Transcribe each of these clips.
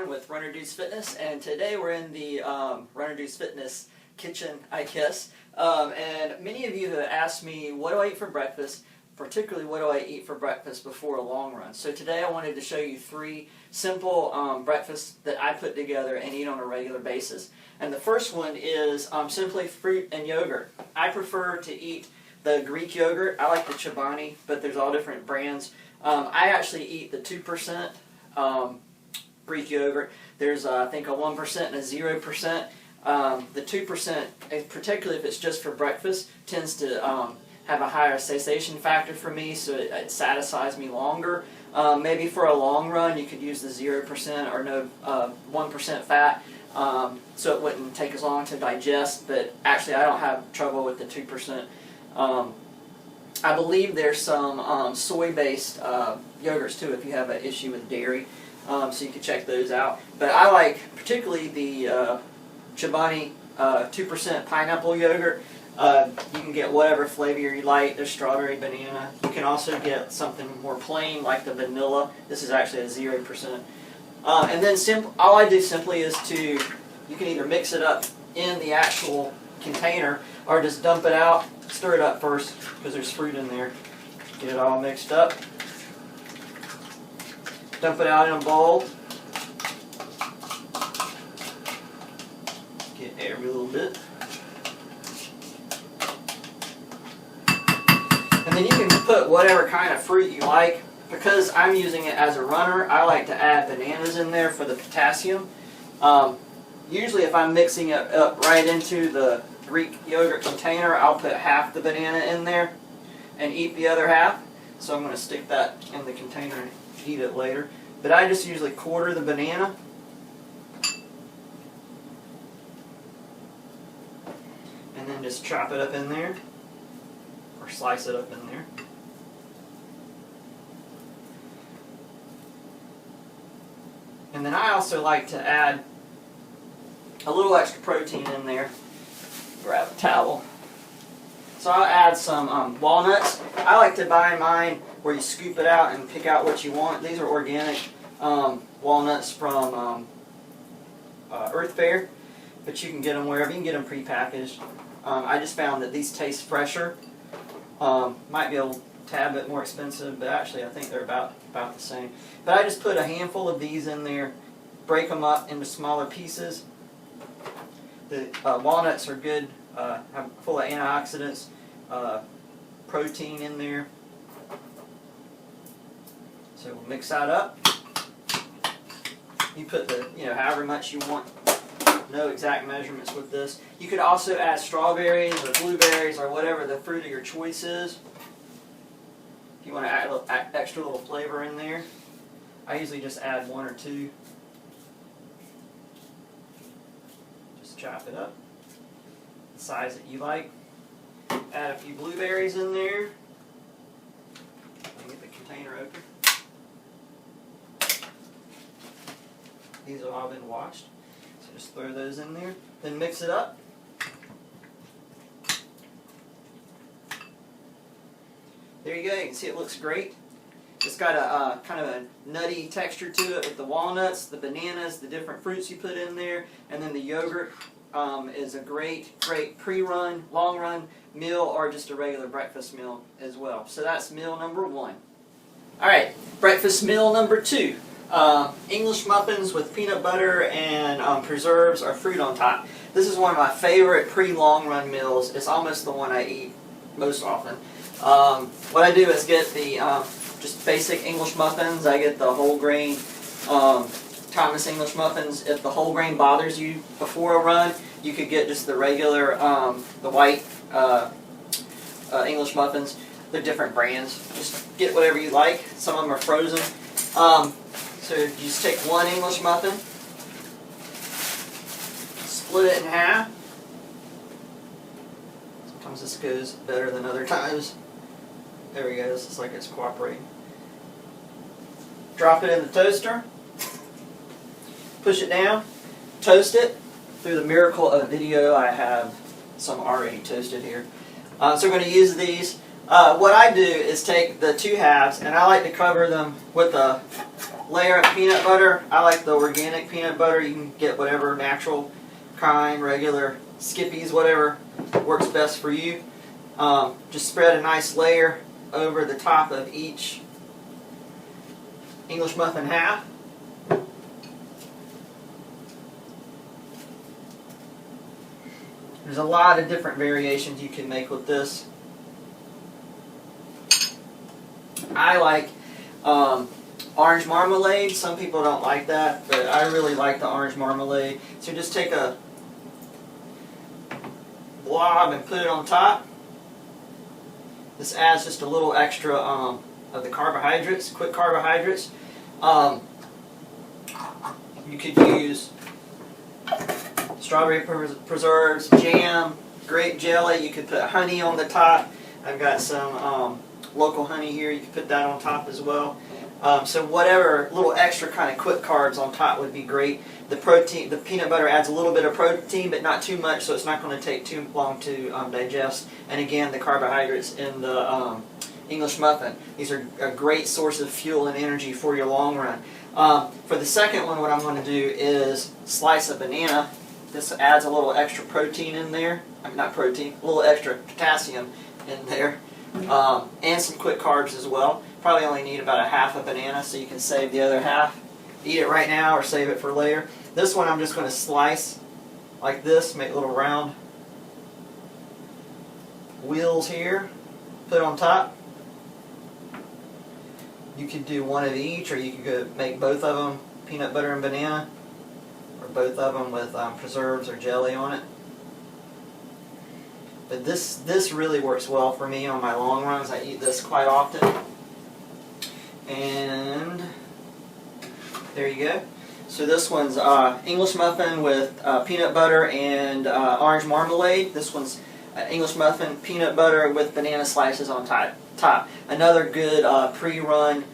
Warren with Runner Dudes Fitness, and today we're in the Runner Dudes Fitness kitchen, I guess. And many of you have asked me, what do I eat for breakfast? Particularly, what do I eat for breakfast before a long run? So today I wanted to show you three simple breakfasts that I put together and eat on a regular basis. And the first one is simply fruit and yogurt. I prefer to eat the Greek yogurt. I like the Chobani, but there's all different brands. I actually eat the 2% Greek yogurt. There's I think a 1% and a 0%. The 2%, particularly if it's just for breakfast, tends to have a higher satiation factor for me, so it satisfies me longer. Maybe for a long run you could use the 0% or no 1% fat, so it wouldn't take as long to digest, but actually I don't have trouble with the 2%. I believe there's some soy-based yogurts too if you have an issue with dairy, so you can check those out. But I like particularly the Chobani 2% pineapple yogurt. You can get whatever flavor you like. There's strawberry, banana. You can also get something more plain like the vanilla. This is actually a 0%. And then all I do simply is you can either mix it up in the actual container or just dump it out, stir it up first because there's fruit in there. Get it all mixed up. Dump it out in a bowl. Get every little bit. And then you can put whatever kind of fruit you like. Because I'm using it as a runner, I like to add bananas in there for the potassium. Usually if I'm mixing it up right into the Greek yogurt container, I'll put half the banana in there and eat the other half. So I'm going to stick that in the container and eat it later. But I just usually quarter the banana. And then just chop it up in there. Or slice it up in there. And then I also like to add a little extra protein in there. Grab a towel. So I'll add some walnuts. I like to buy mine where you scoop it out and pick out what you want. These are organic walnuts from Earth Fare, but you can get them wherever. You can get them prepackaged. I just found that these taste fresher. Might be a tad bit more expensive, but actually I think they're about the same. But I just put a handful of these in there, break them up into smaller pieces. The walnuts are good, full of antioxidants, protein in there. So we'll mix that up. You put however much you want. No exact measurements with this. You could also add strawberries or blueberries or whatever the fruit of your choice is. If you want to add a little extra little flavor in there. I usually just add one or two. Just chop it up. The size that you like. Add a few blueberries in there. Get the container open. These have all been washed. So just throw those in there. Then mix it up. There you go. You can see it looks great. It's got a kind of a nutty texture to it with the walnuts, the bananas, the different fruits you put in there, and then the yogurt is a great pre-run, long-run meal or just a regular breakfast meal as well. So that's meal number one. All right, breakfast meal number two. English muffins with peanut butter and preserves or fruit on top. This is one of my favorite pre-long run meals. It's almost the one I eat most often. What I do is get the just basic English muffins. I get the whole grain Thomas English muffins. If the whole grain bothers you before a run, you could get just the regular, the white English muffins. They're different brands. Just get whatever you like. Some of them are frozen. So you just take one English muffin, split it in half. Sometimes this goes better than other times. There we go, this is like it's cooperating. Drop it in the toaster, push it down, toast it. Through the miracle of video, I have some already toasted here. So we're going to use these. What I do is take the two halves, and I like to cover them with a layer of peanut butter. I like the organic peanut butter. You can get whatever natural kind, regular, Skippies, whatever works best for you. Just spread a nice layer over the top of each English muffin half. There's a lot of different variations you can make with this. I like orange marmalade. Some people don't like that, but I really like the orange marmalade. So just take a blob and put it on top. This adds just a little extra of the carbohydrates, quick carbohydrates. You could use strawberry preserves, jam, grape jelly. You could put honey on the top. I've got some local honey here. You can put that on top as well. So whatever little extra kind of quick carbs on top would be great. The protein, the peanut butter adds a little bit of protein, but not too much, so it's not going to take too long to digest. And again, the carbohydrates in the English muffin. These are a great source of fuel and energy for your long run. For the second one, what I'm going to do is slice a banana. This adds a little extra protein in there. Not protein, a little extra potassium in there. And some quick carbs as well. Probably only need about a half a banana, so you can save the other half. Eat it right now or save it for later. This one I'm just going to slice like this, make little round wheels here, put on top. You could do one of each, or you could go make both of them peanut butter and banana, or both of them with preserves or jelly on it. But this really works well for me on my long runs. I eat this quite often. And there you go. So this one's English muffin with peanut butter and orange marmalade. This one's English muffin, peanut butter with banana slices on top. Another good pre-run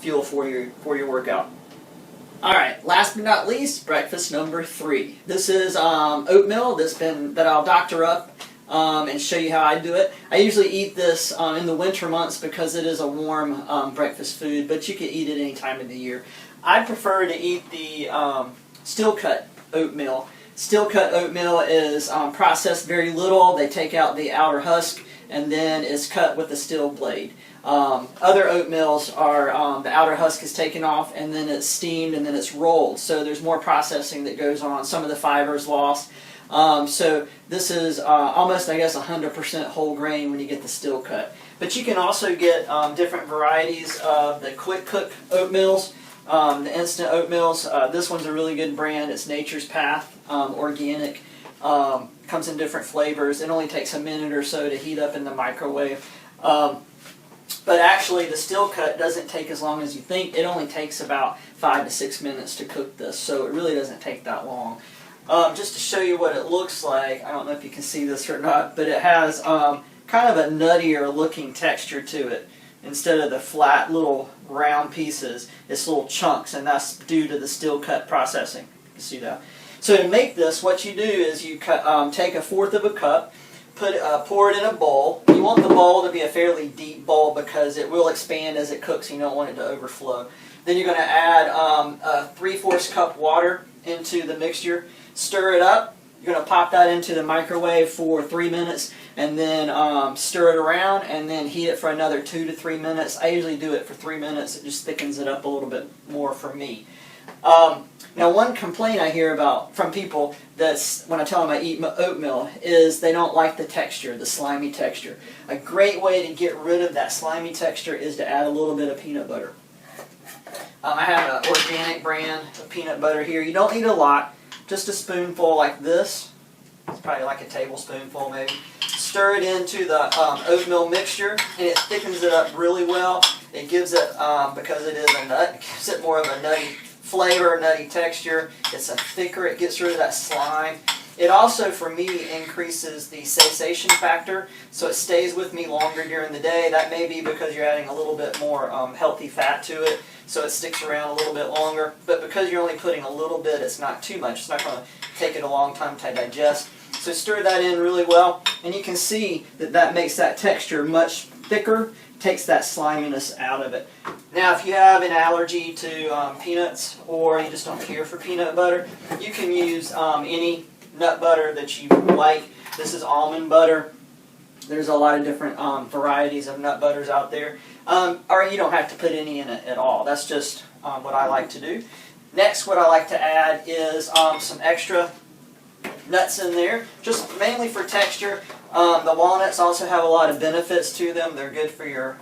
fuel for your workout. All right, last but not least, breakfast number 3. This is oatmeal that I'll doctor up and show you how I do it. I usually eat this in the winter months because it is a warm breakfast food, but you can eat it any time of the year. I prefer to eat the steel-cut oatmeal. Steel-cut oatmeal is processed very little. They take out the outer husk and then is cut with a steel blade. Other oatmeals are the outer husk is taken off and then it's steamed and then it's rolled. So there's more processing that goes on. Some of the fiber is lost. So this is almost, I guess, 100% whole grain when you get the steel cut. But you can also get different varieties of the quick cook oatmeals, the instant oatmeals. This one's a really good brand. It's Nature's Path, organic. Comes in different flavors. It only takes a minute or so to heat up in the microwave. But actually, the steel cut doesn't take as long as you think. It only takes about 5 to 6 minutes to cook this, so it really doesn't take that long. Just to show you what it looks like, I don't know if you can see this or not, but it has kind of a nuttier looking texture to it. Instead of the flat little round pieces, it's little chunks, and that's due to the steel cut processing. You can see that. So to make this, what you do is you take 1/4 of a cup, pour it in a bowl. You want the bowl to be a fairly deep bowl because it will expand as it cooks. You don't want it to overflow. Then you're going to add a 3/4 cup water into the mixture. Stir it up. You're going to pop that into the microwave for 3 minutes and then stir it around and then heat it for another 2 to 3 minutes. I usually do it for 3 minutes. It just thickens it up a little bit more for me. Now, one complaint I hear about from people that's when I tell them I eat oatmeal is they don't like the texture, the slimy texture. A great way to get rid of that slimy texture is to add a little bit of peanut butter. I have an organic brand of peanut butter here. You don't need a lot, just a spoonful like this. It's probably like a tablespoonful maybe. Stir it into the oatmeal mixture and it thickens it up really well. It gives it, because it is a nut, it gives it more of a nutty flavor, nutty texture. It's a thicker, it gets rid of that slime. It also, for me, increases the satiation factor, so it stays with me longer during the day. That may be because you're adding a little bit more healthy fat to it, so it sticks around a little bit longer. But because you're only putting a little bit, it's not too much. It's not going to take it a long time to digest. So stir that in really well, and you can see that that makes that texture much thicker, takes that sliminess out of it. Now, if you have an allergy to peanuts, or you just don't care for peanut butter, you can use any nut butter that you like. This is almond butter. There's a lot of different varieties of nut butters out there. Or you don't have to put any in it at all. That's just what I like to do. Next, what I like to add is some extra nuts in there, just mainly for texture. The walnuts also have a lot of benefits to them. They're good for your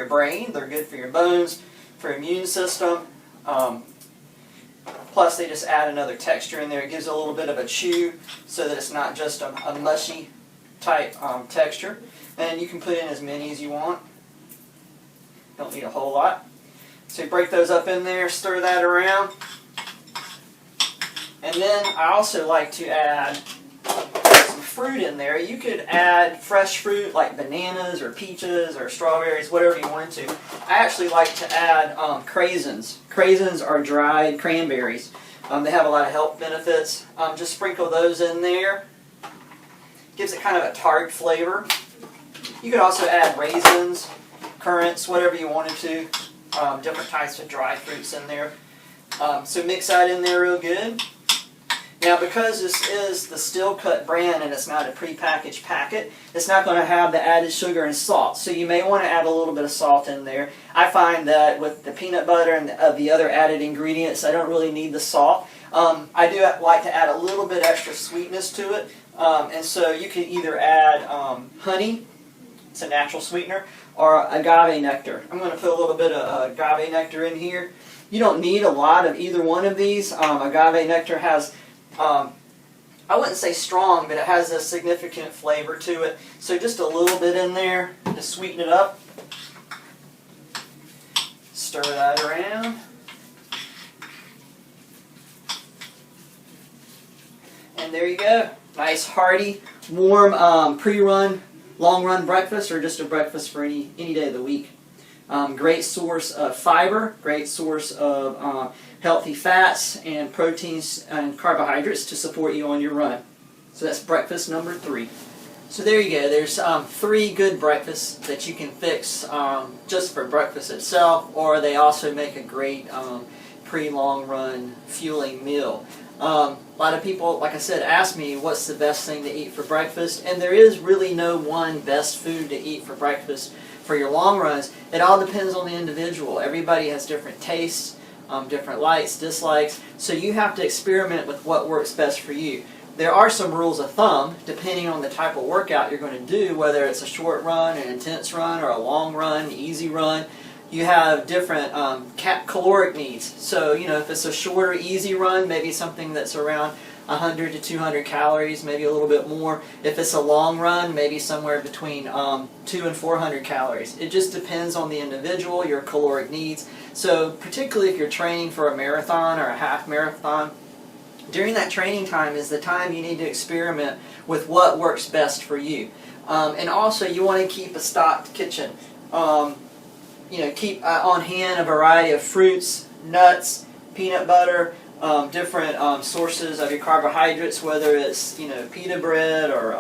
brain. They're good for your bones, for your immune system. Plus, they just add another texture in there. It gives a little bit of a chew so that it's not just a mushy type texture. And you can put in as many as you want. Don't need a whole lot. So you break those up in there, stir that around. And then I also like to add some fruit in there. You could add fresh fruit like bananas or peaches or strawberries, whatever you wanted to. I actually like to add craisins. Craisins are dried cranberries. They have a lot of health benefits. Just sprinkle those in there. Gives it kind of a tart flavor. You could also add raisins, currants, whatever you wanted to. Different types of dry fruits in there. So mix that in there real good. Now, because this is the Steel Cut brand and it's not a prepackaged packet, it's not going to have the added sugar and salt. So you may want to add a little bit of salt in there. I find that with the peanut butter and the other added ingredients, I don't really need the salt. I do like to add a little bit extra sweetness to it. And so you can either add honey, it's a natural sweetener, or agave nectar. I'm going to put a little bit of agave nectar in here. You don't need a lot of either one of these. Agave nectar has, I wouldn't say strong, but it has a significant flavor to it. So just a little bit in there to sweeten it up. Stir that around. And there you go. Nice, hearty, warm, pre-run, long-run breakfast, or just a breakfast for any day of the week. Great source of fiber, great source of healthy fats and proteins and carbohydrates to support you on your run. So that's breakfast number 3. So there you go. There's 3 good breakfasts that you can fix just for breakfast itself, or they also make a great pre-long run fueling meal. A lot of people, like I said, ask me what's the best thing to eat for breakfast, and there is really no one best food to eat for breakfast for your long runs. It all depends on the individual. Everybody has different tastes, different likes, dislikes, so you have to experiment with what works best for you. There are some rules of thumb depending on the type of workout you're going to do, whether it's a short run, an intense run, or a long run, easy run. You have different caloric needs. So, if it's a shorter, easy run, maybe something that's around 100 to 200 calories, maybe a little bit more. If it's a long run, maybe somewhere between 200 and 400 calories. It just depends on the individual, your caloric needs. So, particularly if you're training for a marathon or a half marathon, during that training time is the time you need to experiment with what works best for you. And also, you want to keep a stocked kitchen. Keep on hand a variety of fruits, nuts, peanut butter, different sources of your carbohydrates, whether it's pita bread or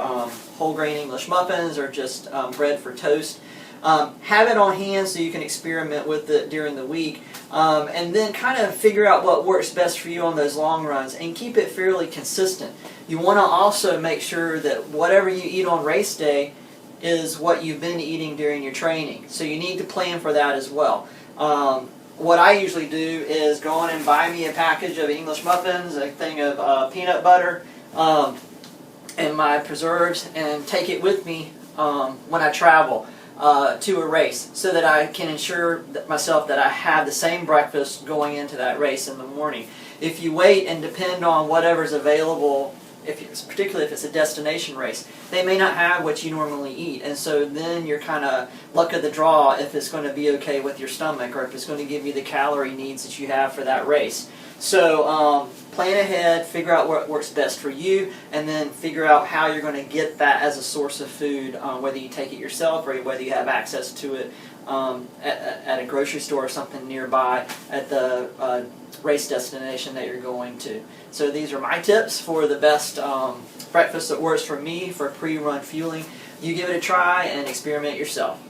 whole grain English muffins or just bread for toast. Have it on hand so you can experiment with it during the week, and then kind of figure out what works best for you on those long runs and keep it fairly consistent. You want to also make sure that whatever you eat on race day is what you've been eating during your training. So you need to plan for that as well. What I usually do is go on and buy me a package of English muffins, a thing of peanut butter, and my preserves, and take it with me when I travel to a race, so that I can ensure myself that I have the same breakfast going into that race in the morning. If you wait and depend on whatever's available, particularly if it's a destination race, they may not have what you normally eat, and so then you're kind of luck of the draw if it's going to be okay with your stomach, or if it's going to give you the calorie needs that you have for that race. So plan ahead, figure out what works best for you, and then figure out how you're going to get that as a source of food, whether you take it yourself or whether you have access to it at a grocery store or something nearby at the race destination that you're going to. So these are my tips for the best breakfast that works for me for pre-run fueling. You give it a try and experiment yourself.